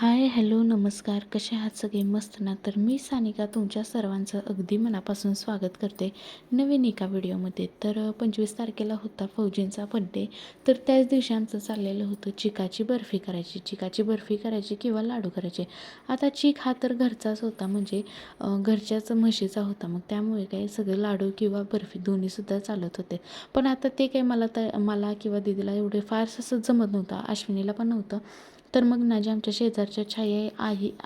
हाय, hello, नमस्कार. कसे आहात सगळे? मस्त ना? तर मी सानिका तुमच्या सर्वांचं अगदी मनापासून स्वागत करते नवीन एका व्हिडिओमध्ये. तर 25 तारखेला होता फौजींचा बड्डे. तर त्याच दिवशी आमचं चाललेलं होतं चिकाची बर्फी करायची. चिकाची बर्फी करायची किंवा लाडू करायचे. आता चिक हा तर घरचाच होता, म्हणजे घरच्याच म्हशीचा होता. मग त्यामुळे काय सगळे लाडू किंवा बर्फी दोन्हीसुद्धा चालत होते. पण आता ते काय मला किंवा दीदीला एवढे फारसं असं जमत नव्हतं. अश्विनीला पण नव्हतं. तर मग ना, जे आमच्या शेजारच्या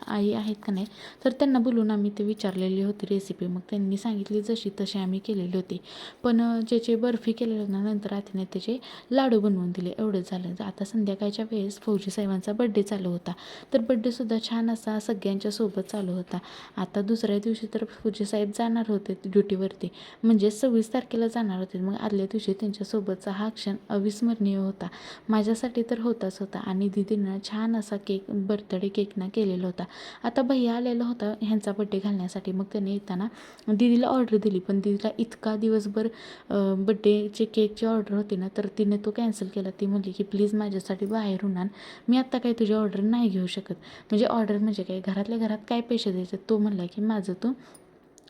आई आहेत का नाही, तर त्यांना बोलून आम्ही ते विचारलेली होती रेसिपी. मग त्यांनी सांगितली जशी तशी आम्ही केलेली होती. पण ज्याचे बर्फी केलेले ना, नंतर आतीने त्याचे लाडू बनवून दिले. एवढंच झालं. आता संध्याकाळच्या वेळेस फौजी साहेबांचा बड्डे चालू होता. तर बड्डेसुद्धा छान असा सगळ्यांच्या सोबत चालू होता. आता दुसऱ्या दिवशी तर फौजी साहेब जाणार होते ड्युटीवरती, म्हणजे 26 तारखेला जाणार होते. मग आदल्या दिवशी त्यांच्यासोबतचा हा क्षण अविस्मरणीय होता. माझ्यासाठी तर होताच होता. आणि दीदीनं छान असा बर्थडे केक ना केलेला होता. आता भैया आलेला होता ह्यांचा बड्डे घालण्यासाठी. मग त्याने येताना दीदीला ऑर्डर दिली, पण दीदीला इतका दिवसभर बड्डेचे केकची ऑर्डर होती ना, तर तिने तो कॅन्सल केला. ती म्हणली की प्लीज माझ्यासाठी बाहेरून आण, मी आत्ता काही तुझी ऑर्डर नाही घेऊ शकत. म्हणजे ऑर्डर म्हणजे काय, घरातल्या घरात काय पैसे द्यायचे. तो म्हणला की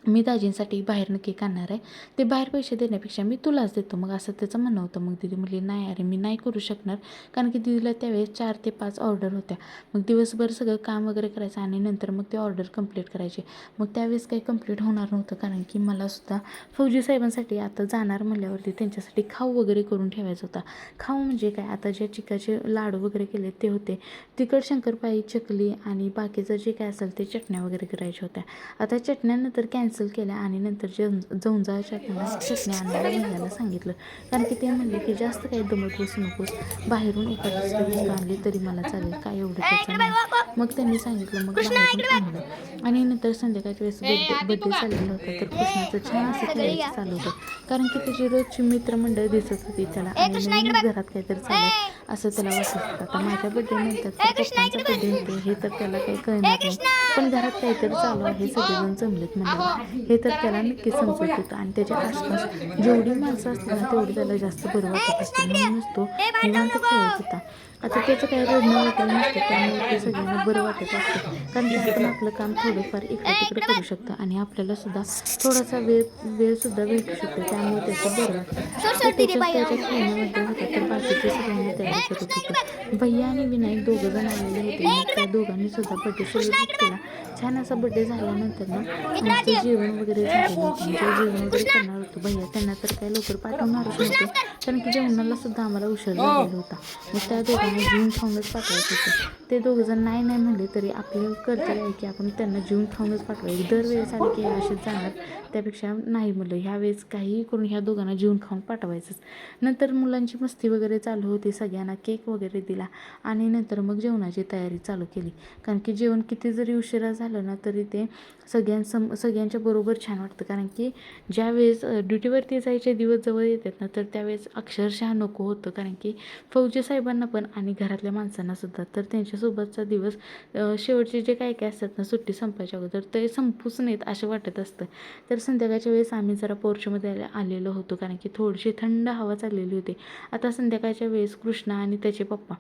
मी दाजींसाठी बाहेरनं केक आणणार आहे, ते बाहेर पैसे देण्यापेक्षा मी तुलाच देतो. मग असं त्याचं म्हणणं होतं. मग दीदी म्हणली नाही अरे, मी नाही करू शकणार, कारण की दीदीला त्यावेळेस 4 ते 5 ऑर्डर होत्या. मग दिवसभर सगळं काम वगैरे करायचं आणि नंतर मग ते ऑर्डर कंप्लीट करायचे. मग त्यावेळेस काही कंप्लीट होणार नव्हतं, कारण की मलासुद्धा फौजी साहेबांसाठी आता जाणार म्हणल्यावरती त्यांच्यासाठी खाऊ वगैरे करून ठेवायचा होता. खाऊ म्हणजे काय, आता जे चिकाचे लाडू वगैरे केले ते होते. तिखट शंकरपाळी, चकली आणि बाकीचं जे काय असेल ते चटण्या वगैरे करायच्या होत्या. आता चटण्यानंतर कॅन्सल केल्या आणि नंतर जवंजाच्या चटण्या आणायला भैयाला सांगितलं, कारण की ते म्हणले की जास्त काही दमत बसू नकोस, बाहेरून एखादी दुसरी वस्तू आणली तरी मला चालेल, काय एवढं त्याचं नाही. मग त्यांनी सांगितलं, मग बाहेरून आणलं. आणि नंतर संध्याकाळच्या वेळेस बड्डे चाललेला होता. तर कृष्णाचं छान असं खेळायचं चालू होतं, कारण की त्याची रोजची मित्रमंडळ दिसत होती त्याला, आणि नवीन घरात काहीतरी चालत असं त्याला वाटत होतं. आता माझ्या बड्डेनंतर तर पप्पांचा बड्डे होते हे तर त्याला काही कळणार नाही, पण घरात काहीतरी चालू आहे, सगळेजण जमलेत म्हणल्यावर हे तर त्याला नक्की समजत होतं. आणि त्याच्या आसपास जेवढी माणसं असतील ना, तेवढी त्याला जास्त बरं वाटत असतं, म्हणूनच तो निवांत खेळत होता. आता त्याचं काही रडणं वगैरे नसतं, त्यामुळे ते सगळ्यांना बरं वाटत असतं, कारण की आपण आपलं काम थोडंफार इकडं तिकडे करू शकतं आणि आपल्यालासुद्धा थोडासा वेळसुद्धा भेटू शकतो, त्यामुळे त्याचं बरं वाटतं. तो त्याच्या खेळण्यामध्ये होता, तर बाकीचे सगळ्यांनी तयारी करत होते. भैया आणि विनायक दोघंजण आलेले होते. मग त्या दोघांनी सुद्धा बड्डे सेलिब्रेट केला. छान असा बड्डे झाल्यानंतर ना, आमचं जेवण वगैरे झालेलं होतं, म्हणजे जेवण वगैरे करणार होतो. भैया त्यांना तर काही लवकर पाठवणारच नव्हतं, कारण की जेवणाला सुद्धा आम्हाला उशीर झालेला होता. मग त्या दोघांना जेवून खाऊनच पाठवायचं होतं. ते दोघंजण नाही नाही म्हणले तरी आपलं कर्तव्य आहे की आपण त्यांना जेवून खाऊनच पाठवायचं. दरवेळेस आले की असेच जाणार, त्यापेक्षा नाही म्हणलं, ह्यावेळेस काहीही करून ह्या दोघांना जेवून खाऊन पाठवायचंच. नंतर मुलांची मस्ती वगैरे चालू होती, सगळ्यांना केक वगैरे दिला आणि नंतर मग जेवणाची तयारी चालू केली, कारण की जेवण किती जरी उशिरा झालं ना, तरी ते सगळ्यांच्या बरोबर छान वाटतं. कारण की ज्यावेळेस ड्युटीवरती जायचे दिवस जवळ येतात ना, तर त्यावेळेस अक्षरशः नको होतं, कारण की फौजी साहेबांना पण आणि घरातल्या माणसांनासुद्धा, तर त्यांच्यासोबतचा दिवस शेवटचे जे काय काय असतात ना, सुट्टी संपायच्या अगोदर ते संपूच नयेत असं वाटत असतं. तर संध्याकाळच्या वेळेस आम्ही जरा पोर्चमध्ये आलेलो होतो, कारण की थोडीशी थंड हवा चाललेली होती. आता संध्याकाळच्या वेळेस कृष्णा आणि त्याचे पप्पा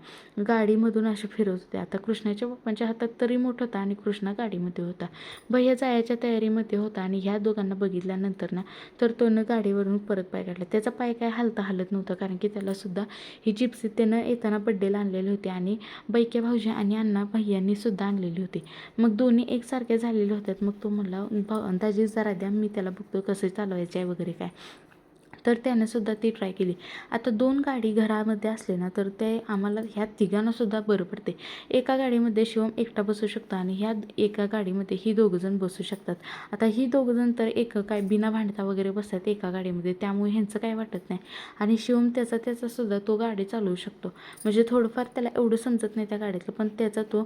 गाडीमधून असे फिरत होते. आता कृष्णाच्या पप्पांच्या हातात तर रिमोट होता आणि कृष्णा गाडीमध्ये होता. भैया जायच्या तयारीमध्ये होता आणि ह्या दोघांना बघितल्यानंतर ना, तर तोनं गाडीवरून परत पाय काढला. त्याचा पाय काय हलत नव्हता, कारण की त्यालासुद्धा ही जिप्सी त्यानं येताना बड्डेला आणलेली होती आणि बैके भाऊजी आणि अण्णा भैयांनी सुद्धा आणलेली होती. मग दोन्ही एकसारख्या झालेल्या होत्यात. मग तो म्हणला, दाजी जरा द्या, मी त्याला बघतो कसं चालवायचं आहे वगैरे काय. तर त्यानंसुद्धा ती ट्राय केली. आता 2 गाडी घरामध्ये असले ना, तर ते आम्हाला ह्या तिघांनासुद्धा बरं पडते. एका गाडीमध्ये शिवम एकटा बसू शकतो आणि ह्या एका गाडीमध्ये ही दोघंजण बसू शकतात. आता ही दोघंजण तर काय बिना भांडता वगैरे बसतात एका गाडीमध्ये, त्यामुळे ह्यांचं काय वाटत नाही. आणि शिवम त्याचासुद्धा तो गाडी चालवू शकतो, म्हणजे थोडंफार त्याला एवढं समजत नाही त्या गाडीतलं, पण त्याचा तो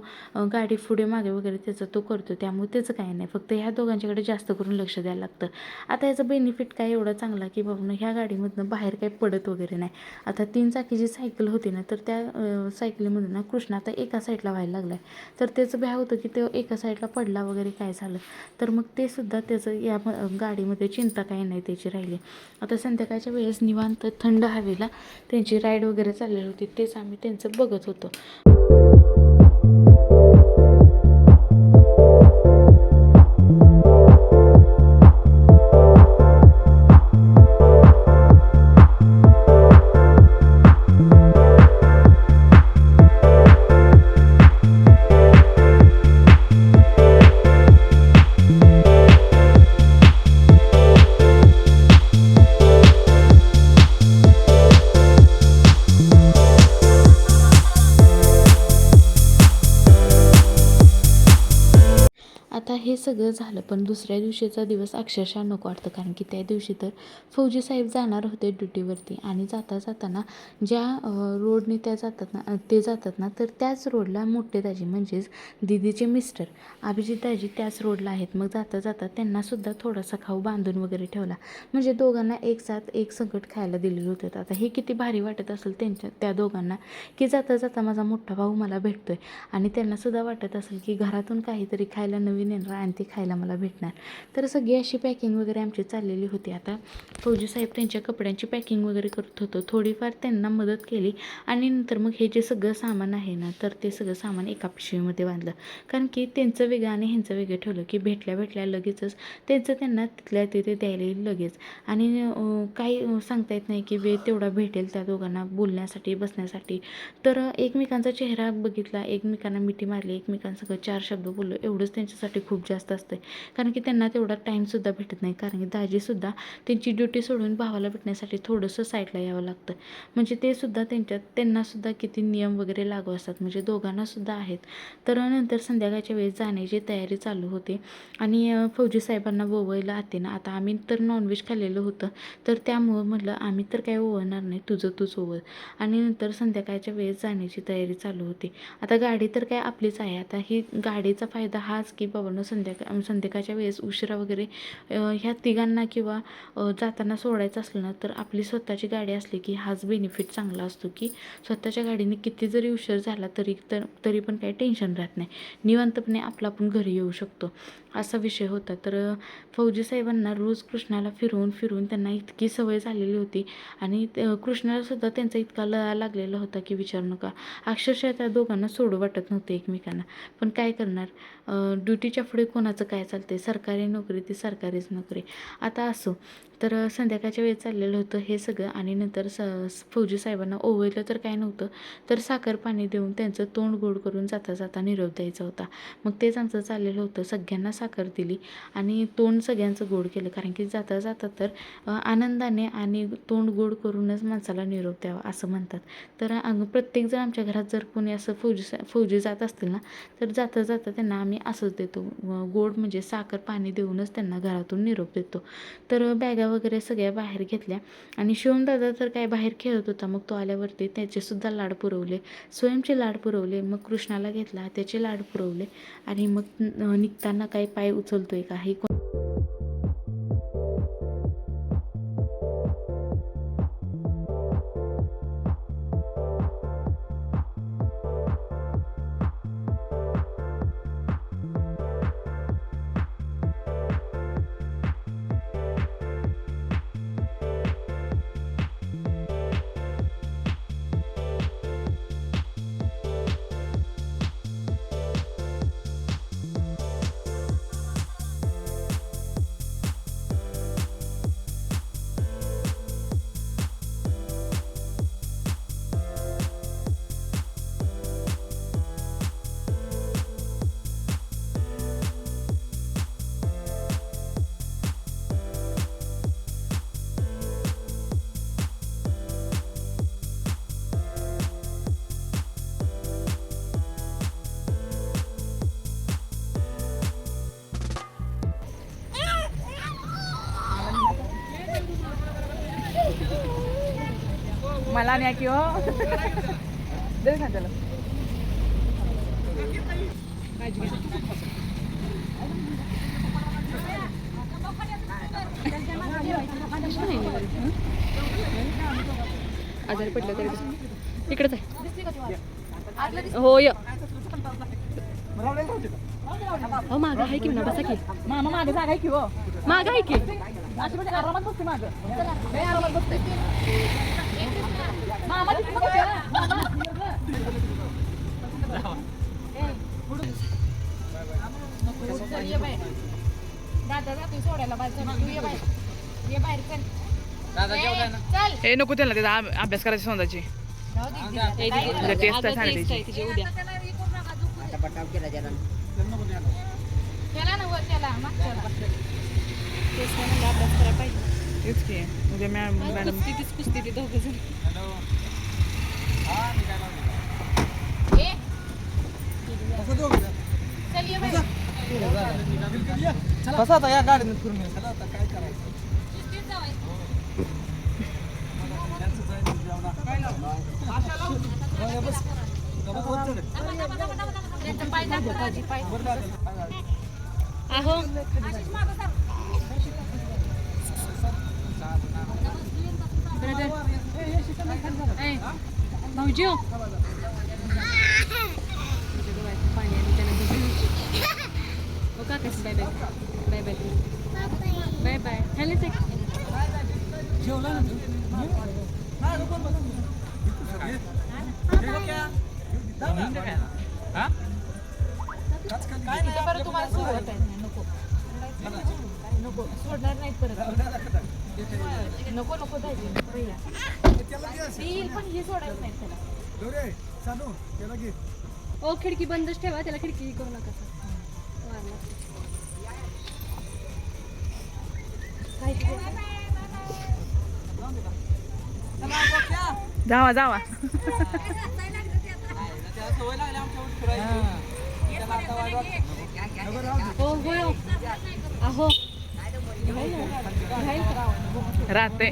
गाडी पुढे मागे वगैरे त्याचा तो करतो, त्यामुळे त्याचं काही नाही. फक्त ह्या दोघांच्याकडे जास्त करून लक्ष द्यायला लागतं. आता याचा बेनिफिट काय एवढा चांगला की बाबा ह्या गाडीमधनं बाहेर काही पडत वगैरे नाही. आता 3 चाकीची सायकल होती ना, तर त्या सायकलीमधून ना कृष्णा आता एका साईडला व्हायला लागला आहे. तर त्याचं भ्या होतं की तो एका साईडला पडला वगैरे काय झालं, तर मग ते सुद्धा त्याचं या गाडीमध्ये चिंता काही नाही त्याची राहिली. आता संध्याकाळच्या वेळेस निवांत थंड हवेला त्यांची राईड वगैरे चाललेली होती, तेच आम्ही त्यांचं बघत होतो. आता हे सगळं झालं, पण दुसऱ्या दिवशीचा दिवस अक्षरशः नको वाटतं, कारण की त्या दिवशी तर फौजी साहेब जाणार होते ड्युटीवरती आणि जाताना ज्या रोडने ते जातात ना तर त्याच रोडला मोठे दाजी म्हणजेच दीदीचे मिस्टर अभिजित दाजी त्याच रोडला आहेत. मग जाता त्यांनासुद्धा थोडासा खाऊ बांधून वगैरे ठेवला, म्हणजे दोघांना एक साथ एक संकट खायला दिलेलं होतं. आता हे किती भारी वाटत असेल त्या दोघांना की जाता माझा मोठा भाऊ मला भेटतोय आणि त्यांनासुद्धा वाटत असेल की घरातून काहीतरी खायला नवीन येणार आणि ते खायला मला भेटणार. तर सगळी अशी पॅकिंग वगैरे आमची चाललेली होती. आता फौजी साहेब त्यांच्या कपड्यांची पॅकिंग वगैरे करत होतं, थोडीफार त्यांना मदत केली आणि नंतर मग हे जे सगळं सामान आहे ना तर ते सगळं सामान एका पिशवीमध्ये बांधलं, कारण की त्यांचं वेगळं आणि ह्यांचं वेगळं ठेवलं की भेटल्या लगेचच त्यांना तिथल्या तिथे द्यायला येईल लगेच. आणि काही सांगता येत नाही की वेळ तेवढा भेटेल त्या दोघांना बोलण्यासाठी बसण्यासाठी. तर एकमेकांचा चेहरा बघितला, एकमेकांना मिठी मारली, एकमेकांसगळं 4 शब्द बोललो, एवढंच त्यांच्यासाठी खूप जास्त असतं, कारण की त्यांना तेवढा टाईमसुद्धा भेटत नाही. कारण की दाजीसुद्धा त्यांची ड्युटी सोडून भावाला भेटण्यासाठी थोडंसं साईडला यावं लागतं, म्हणजे ते सुद्धा त्यांनासुद्धा किती नियम वगैरे लागू असतात, म्हणजे दोघांनासुद्धा आहेत. तर नंतर संध्याकाळच्या वेळेस जाण्याची तयारी चालू होती आणि फौजी साहेबांना ओवायला आते ना, आता आम्ही तर नॉनव्हेज खाल्लेलं होतं तर त्यामुळं म्हटलं आम्ही तर काय ओवळणार नाही, तूच ओवळ. आणि नंतर संध्याकाळच्या वेळेस जाण्याची तयारी चालू होती. आता गाडी तर काय आपलीच आहे. आता ही गाडीचा फायदा हाच की बाबांनो संध्याकाळच्या वेळेस उशिरा वगैरे ह्या तिघांना किंवा जाताना सोडायचं असलं ना तर आपली स्वतःची गाडी असली की हाच बेनिफिट चांगला असतो की स्वतःच्या गाडीने किती जरी उशीर झाला तरी पण काही टेन्शन राहत नाही, निवांतपणे आपण घरी येऊ शकतो, असा विषय होता. तर फौजी साहेबांना रोज कृष्णाला फिरवून त्यांना इतकी सवय झालेली होती आणि कृष्णालासुद्धा त्यांचा इतका लळा लागलेला होता की विचारू नका. अक्षरशः त्या दोघांना सोडू वाटत नव्हते एकमेकांना, पण काय करणार, ड्युटीच्या पुढे कोणाचं काय चालते, सरकारी नोकरी ती सरकारीच नोकरी. आता असो, तर संध्याकाळच्या वेळेस चाललेलं होतं हे सगळं आणि नंतर फौजी साहेबांना ओवळलं तर काय नव्हतं, तर साखर पाणी देऊन त्यांचं तोंड गोड करून जाता निरोप द्यायचा होता. मग तेच आमचं चाललेलं होतं, सगळ्यांना साखर दिली आणि तोंड सगळ्यांचं गोड केलं, कारण की जाता तर आनंदाने आणि तोंड गोड करूनच माणसाला निरोप द्यावा असं म्हणतात. तर प्रत्येकजण आमच्या घरात जर कोणी असं फौजी जात असतील ना तर जाता त्यांना आम्ही असंच देतो, गोड म्हणजे साखर पाणी देऊनच त्यांना घरातून निरोप देतो. तर बॅगा वगैरे सगळ्या बाहेर घेतल्या आणि शिवमदादा तर काय बाहेर खेळत होता, मग तो आल्यावरती त्याचेसुद्धा लाड पुरवले, स्वयंचे लाड पुरवले, मग कृष्णाला घेतला त्याचे लाड पुरवले आणि मग निघताना काही पाय उचलतोय का हे मला न्या की हो दे ना त्याला आजारी पडलं तरी इकडेच आहे हो य हो माग आहे की ना बसा की मामा मागे जागा आहे की हो माग आहे की आरामात बसते माग आरामात बसते मामा सोडायला हे नको त्याला त्याचा अभ्यास करायची स्वतःची टेस्ट आहे उद्या अभ्यास करायला पाहिजे तेच की उद्या मॅडम कुस्ती दोघं जण कसा आता या गाडीने फिरून ये. चला आता काय करायचं. आहो भाऊजी हो पाणी आणि त्यानंतर हो का कसं bye bye bye bye bye bye hello जेवला ना तू? काय नाही बरं तुम्हाला सोडत आहे नको नको सोडणार नाहीत परत नको नको जायचे पण हे सोडायचं नाही त्याला ओ खिडकी बंदच ठेवा त्याला खिडकी करू नका जावा जावा हो हो अहो राहते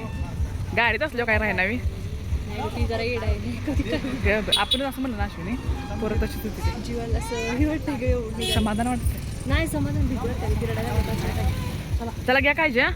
गाडीत असलो काय राहणार मी ती जरा येड आहे आपण असं म्हणलं ना अश्विनी परत तशीच होती ती. जीवाला असं हे वाटतं ग एवढं समाधान वाटतं. नाही समाधान भीती वाटतं बिरडायला चला घ्या काय जे